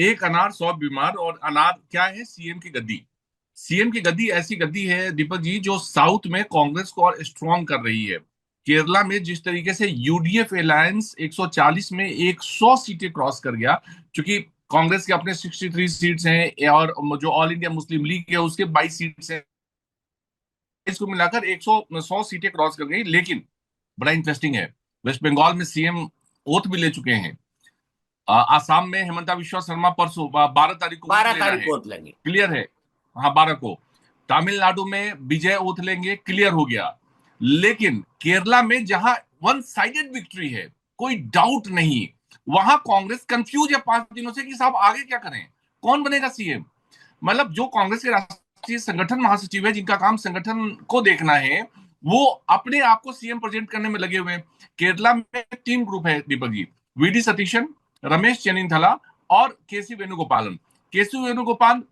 एक अनार सौ बीमार। और अनार क्या है? सीएम की गद्दी। सीएम की गद्दी ऐसी गद्दी है दीपक जी, जो साउथ में कांग्रेस को और स्ट्रांग कर रही है। केरला में जिस तरीके से यूडीएफ अलायंस 140 में 100 सीटें क्रॉस कर गया, क्योंकि कांग्रेस के अपने 63 सीट्स हैं और जो ऑल इंडिया मुस्लिम लीग है उसके 22 सीट्स हैं, इसको मिलाकर 100 सीटें क्रॉस कर गई। लेकिन बड़ा इंटरेस्टिंग है, वेस्ट बंगाल में सीएम ओथ भी ले चुके हैं। आसाम में हिमंता बिश्वा शर्मा परसों 12 तारीख को ओथ 12 लेना तारीख है, को वोट लेंगे। क्लियर है। हाँ, 12 को। तमिलनाडु में विजय ओथ लेंगे, क्लियर हो गया। लेकिन केरला में जहां वन साइडेड विक्ट्री है, कोई डाउट नहीं, वहां कांग्रेस कंफ्यूज है 5 दिनों से कि साहब आगे क्या करें, कौन बनेगा सीएम। मतलब जो कांग्रेस के राष्ट्रीय संगठन महासचिव है, जिनका काम संगठन को देखना है, वो अपने आप को सीएम प्रेजेंट करने में लगे हुए हैं। केरला में 3 ग्रुप है दीपक जी: वीडी सतीशन, रमेश चेन्निथला और केसी वेणुगोपालन। केसी वेणुगोपाल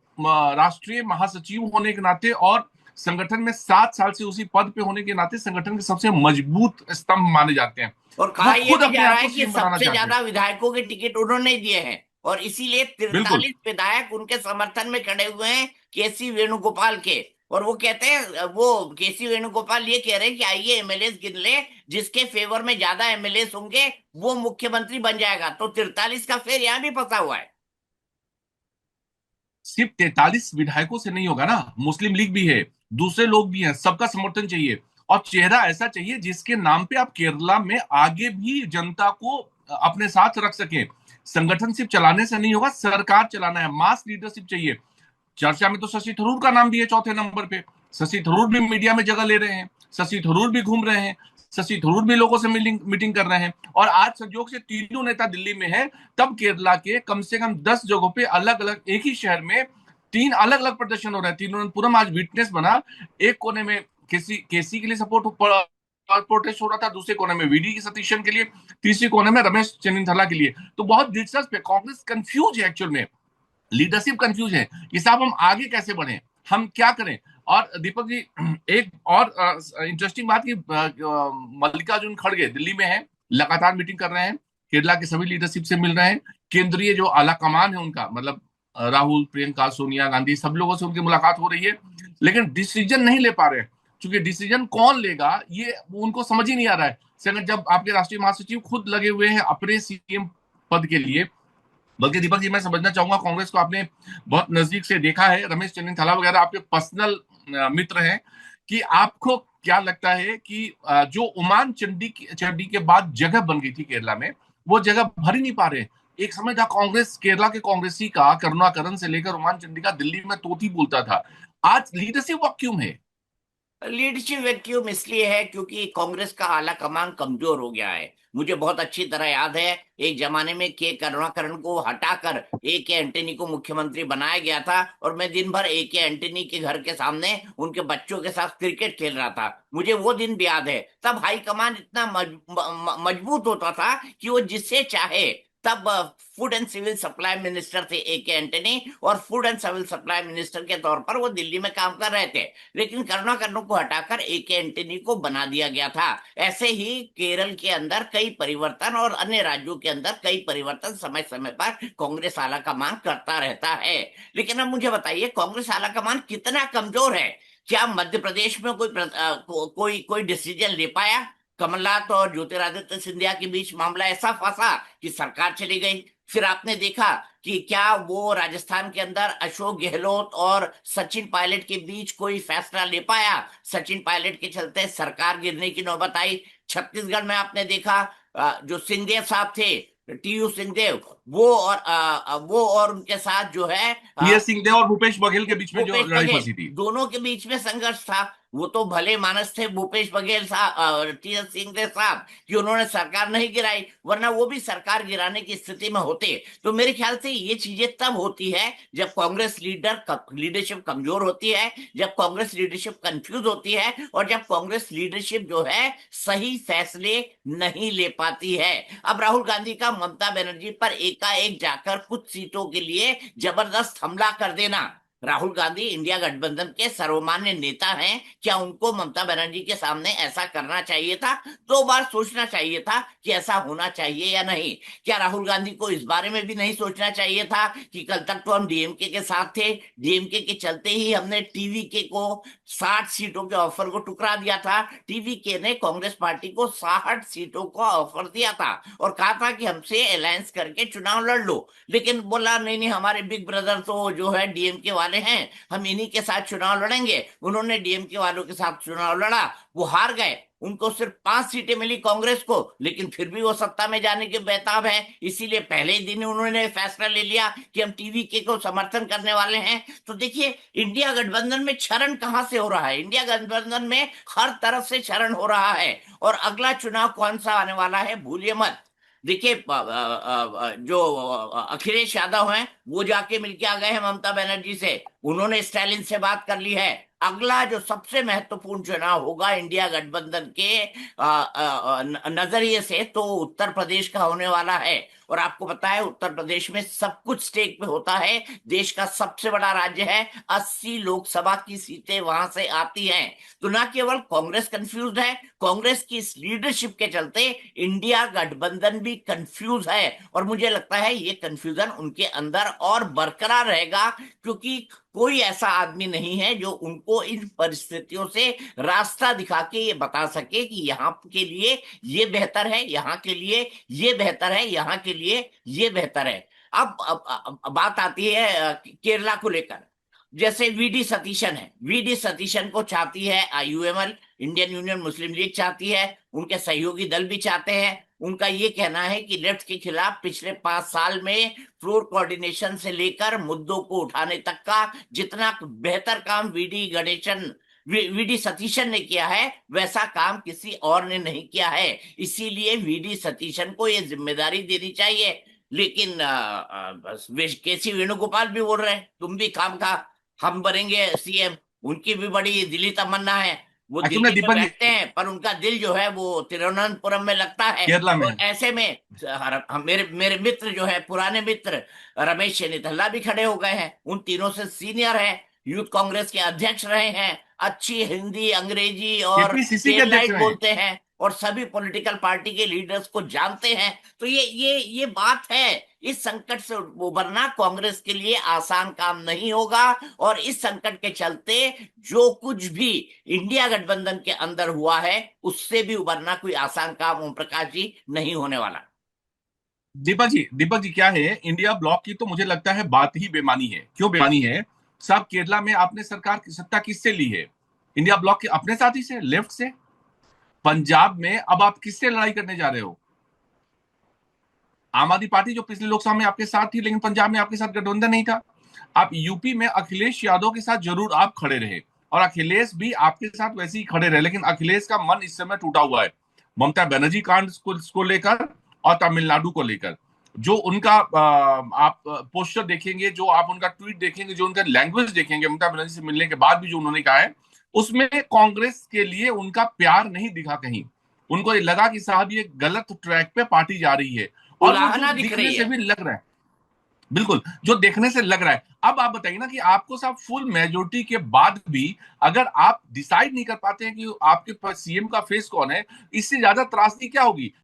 राष्ट्रीय महासचिव होने के नाते और संगठन में 7 साल से उसी पद पे होने के नाते संगठन के सबसे मजबूत स्तंभ माने जाते हैं। और वो कहा यह खुद भी अपने जा रहा आप है को कि सीएम बनाना सबसे चाहते हैं। ज्यादा विधायकों के टिकट उन्होंने दिए हैं, और इसीलिए बिल्कुल। 43 विधायक उनके समर्थन में खड़े हुए हैं, केसी वेणुगोपाल के। और वो कहते हैं, वो केसी वेणुगोपाल ये कह रहे हैं कि आइए एमएलए गिन ले, जिसके फेवर में ज्यादा एमएलए होंगे वो मुख्यमंत्री बन जाएगा। तो 43 का फेर यहाँ भी फंसा हुआ है। सिर्फ 43 विधायकों से नहीं होगा ना, मुस्लिम लीग भी है, दूसरे लोग भी हैं, सबका समर्थन चाहिए। और चेहरा ऐसा चाहिए जिसके नाम पे आप केरला में आगे भी जनता को अपने साथ रख सकें। संगठन सिर्फ चलाने से नहीं होगा, सरकार चलाना है, मास लीडरशिप चाहिए। चर्चा में तो शशि थरूर का नाम भी है चौथे नंबर पे। शशि थरूर भी मीडिया में जगह ले रहे हैं, शशि थरूर भी घूम रहे हैं, शशि थरूर भी लोगों से मीटिंग मीटिंग कर रहे हैं। और आज संयोग से तीनों नेता दिल्ली में है, तब केरला के कम से कम 10 जगहों पे अलग अलग एक ही शहर में 3 अलग अलग प्रदर्शन हो रहे हैं। तिरुवनंतपुरम आज विटनेस बना। एक कोने में केसी केसी के लिए सपोर्ट प्रोटेस्ट हो रहा था, दूसरे कोने में वीडी की सतीशन के लिए, तीसरी कोने में रमेश चेन्निथला के लिए। तो बहुत दिलचस्प है, कांग्रेस कंफ्यूज है एक्चुअल में, लीडरशिप कंफ्यूज है कि साहब हम आगे कैसे बढ़े, हम क्या करें। और दीपक जी, एक और इंटरेस्टिंग बात कि मल्लिकार्जुन खड़गे दिल्ली में है, लगातार मीटिंग कर रहे हैं, केरला के सभी लीडरशिप से मिल रहे हैं। केंद्रीय जो आला कमान है उनका, मतलब राहुल, प्रियंका, सोनिया गांधी, सब लोगों से उनकी मुलाकात हो रही है। लेकिन डिसीजन नहीं ले पा रहे हैं, क्योंकि डिसीजन कौन लेगा ये उनको समझ ही नहीं आ रहा है। जब आपके राष्ट्रीय महासचिव खुद लगे हुए हैं अपने सीएम पद के लिए। बल्कि दीपक जी, मैं समझना चाहूंगा, कांग्रेस को आपने बहुत नजदीक से देखा है, रमेश चन्नीथाला वगैरह आपके पर्सनल मित्र हैं, कि आपको क्या लगता है कि जो उमान चंडी के बाद जगह बन गई थी केरला में, वो जगह भर ही नहीं पा रहे। एक समय था कांग्रेस, केरला के कांग्रेसी का करुणाकरण से लेकर उमान चंडी का दिल्ली में तोती बोलता था। आज लीडरशिप वैक्यूम है। लीडरशिप वैक्यूम इसलिए है क्योंकि कांग्रेस का आला कमान कमजोर हो गया है। मुझे बहुत अच्छी तरह याद है, एक जमाने में के करुणाकरण को हटाकर ए के एंटनी को मुख्यमंत्री बनाया गया था, और मैं दिन भर ए के एंटनी के घर के सामने उनके बच्चों के साथ क्रिकेट खेल रहा था। मुझे वो दिन भी याद है। तब हाईकमान इतना मजबूत होता था कि वो जिससे चाहे तब food and civil supply minister थे ए के एंटनी, और food and civil supply minister के तौर पर वो दिल्ली में काम कर रहे थे। लेकिन करुणाकरण को हटाकर ए के एंटनी को बना दिया गया था। ऐसे ही केरल के अंदर कई परिवर्तन और अन्य राज्यों के अंदर कई परिवर्तन समय समय पर कांग्रेस आला कमान करता रहता है। लेकिन अब मुझे बताइए, कांग्रेस आला कमान कितना कमजोर है? क्या मध्य प्रदेश में कोई डिसीजन ले पाया? कमलनाथ और ज्योतिरादित्य सिंधिया के बीच मामला ऐसा फंसा कि सरकार चली गई। फिर आपने देखा कि क्या वो राजस्थान के अंदर अशोक गहलोत और सचिन पायलट के बीच कोई फैसला ले पाया? सचिन पायलट के चलते सरकार गिरने की नौबत आई। छत्तीसगढ़ में आपने देखा, जो सिंहदेव साहब थे, टीयू सिंहदेव, वो और उनके साथ जो है टीएस सिंहदेव और भूपेश बघेल के बीच में जो भूपेश लड़ाई बघेल, फंसी थी। दोनों के बीच में संघर्ष था। वो तो भले मानस थे भूपेश बघेल साहब, टी एस सिंहदेव साहब, कि उन्होंने सरकार नहीं गिराई, वरना वो भी सरकार गिराने की स्थिति में होते। तो मेरे ख्याल से ये चीजें तब होती है जब कांग्रेस लीडरशिप कमजोर होती है, जब कांग्रेस लीडरशिप कंफ्यूज होती है, और जब कांग्रेस लीडरशिप जो है सही फैसले नहीं ले पाती है। अब राहुल गांधी का ममता बनर्जी पर एकाएक जाकर कुछ सीटों के लिए जबरदस्त हमला कर देना, राहुल गांधी इंडिया गठबंधन के सर्वमान्य नेता हैं, क्या उनको ममता बनर्जी के सामने ऐसा करना चाहिए था? 2 बार सोचना चाहिए था कि ऐसा होना चाहिए या नहीं। क्या राहुल गांधी को इस बारे में भी नहीं सोचना चाहिए था कि कल तक तो हम डीएमके के साथ थे, डीएमके के चलते ही हमने टीवीके को 60 सीटों के ऑफर को टुकरा दिया था। टीवीके ने कांग्रेस पार्टी को 60 सीटों का ऑफर दिया था और कहा था कि हमसे अलायंस करके चुनाव लड़ लो, लेकिन बोला नहीं नहीं, हमारे बिग ब्रदर तो जो है डीएमके वाले हैं, हम इन्हीं के साथ चुनाव लड़ेंगे। उन्होंने डीएमके वालों के साथ चुनाव लड़ा, वो हार गए। उनको सिर्फ 5 सीटें मिली कांग्रेस को, लेकिन फिर भी वो सत्ता में जाने के बेताब है। इसीलिए पहले ही दिन उन्होंने फैसला ले लिया कि हम टीवीके को समर्थन करने वाले हैं। तो देखिए, इंडिया गठबंधन में क्षरण कहां से हो रहा है? इंडिया गठबंधन में हर तरफ से क्षरण हो रहा है। और अगला चुनाव कौन सा आने वाला है भूलिए मत। देखिए, जो अखिलेश यादव हैं, वो जाके मिलके आ गए हैं ममता बनर्जी से, उन्होंने स्टालिन से बात कर ली है। अगला जो सबसे महत्वपूर्ण चुनाव होगा इंडिया गठबंधन के नजरिए से, तो उत्तर प्रदेश का होने वाला है। और आपको पता है, उत्तर प्रदेश में सब कुछ स्टेक पे होता है। देश का सबसे बड़ा राज्य है, 80 लोकसभा की सीटें वहां से आती हैं। तो ना केवल कांग्रेस कंफ्यूज है, कांग्रेस की इस लीडरशिप के चलते इंडिया गठबंधन भी कंफ्यूज है। और मुझे लगता है ये कंफ्यूजन उनके अंदर और बरकरार रहेगा, क्योंकि कोई ऐसा आदमी नहीं है जो उनको इन परिस्थितियों से रास्ता दिखा के ये बता सके कि यहाँ के लिए ये बेहतर है, यहाँ के लिए ये बेहतर है, यहाँ के लिए ये बेहतर है। अब बात आती है केरला को लेकर। जैसे वीडी सतीशन है, वीडी सतीशन को चाहती है यूएमएल, इंडियन यूनियन मुस्लिम लीग चाहती है, उनके सहयोगी दल भी चाहते हैं। उनका ये कहना है कि लेफ्ट के खिलाफ पिछले 5 साल में फ्लोर कोऑर्डिनेशन से लेकर मुद्दों को उठाने तक का जितना बेहतर काम वीडी सतीशन ने किया है, वैसा काम किसी और ने नहीं किया है। इसीलिए वीडी सतीशन को ये जिम्मेदारी देनी चाहिए। लेकिन बस केसी वेणुगोपाल भी बोल रहे हैं तुम भी काम खा, हम बनेंगे सीएम। उनकी भी बड़ी दिली तमन्ना है, वो एक्चुअली में दिल्ली में दीपक जी बैठते हैं पर उनका दिल जो है वो तिरुवनंतपुरम में लगता है। केरला में तो है। ऐसे में मेरे मेरे मित्र जो है, पुराने मित्र रमेश चेन्निथल्ला भी खड़े हो गए हैं। उन तीनों से सीनियर है, यूथ कांग्रेस के अध्यक्ष रहे हैं, अच्छी हिंदी अंग्रेजी और केपीसीसी के अध्यक्ष केरलाइट रहे हैं। बोलते हैं, और सभी पॉलिटिकल पार्टी के लीडर्स को जानते हैं। तो ये बात है। इस संकट से उबरना कांग्रेस के लिए आसान काम नहीं होगा। और इस संकट के चलते जो कुछ भी इंडिया गठबंधन के अंदर हुआ है, उससे भी उबरना कोई आसान काम ओम प्रकाश जी नहीं होने वाला। दीपक जी क्या है, इंडिया ब्लॉक की तो मुझे लगता है बात ही बेमानी है। क्यों बेमानी है साहब? केरला में आपने सरकार की सत्ता किससे ली है? इंडिया ब्लॉक के अपने साथी से, लेफ्ट से। पंजाब में अब आप किससे लड़ाई करने जा रहे हो? आम आदमी पार्टी जो पिछले लोकसभा में आपके साथ थी, लेकिन पंजाब में आपके साथ गठबंधन नहीं था। आप यूपी में अखिलेश यादव के साथ जरूर आप खड़े रहे, और अखिलेश भी आपके साथ वैसे ही खड़े रहे, लेकिन अखिलेश का मन इस समय टूटा हुआ है ममता बनर्जी कांड को लेकर और तमिलनाडु को लेकर। जो उनका आप पोस्टर देखेंगे, जो आप उनका ट्वीट देखेंगे, जो उनका लैंग्वेज देखेंगे ममता बनर्जी से मिलने के बाद भी जो उन्होंने कहा है, उसमें कांग्रेस के लिए उनका प्यार नहीं दिखा कहीं। उनको ये लगा कि साहब ये गलत ट्रैक पे पार्टी जा रही है, और वो जो उलाहना दिख दिखने रही से है। भी लग रहा है, बिल्कुल जो देखने से लग रहा है। अब आप बताइए ना कि आपको साहब फुल मेजोरिटी के बाद भी अगर आप डिसाइड नहीं कर पाते हैं कि आपके पास सीएम का फेस कौन है, इससे ज्यादा त्रासदी क्या होगी?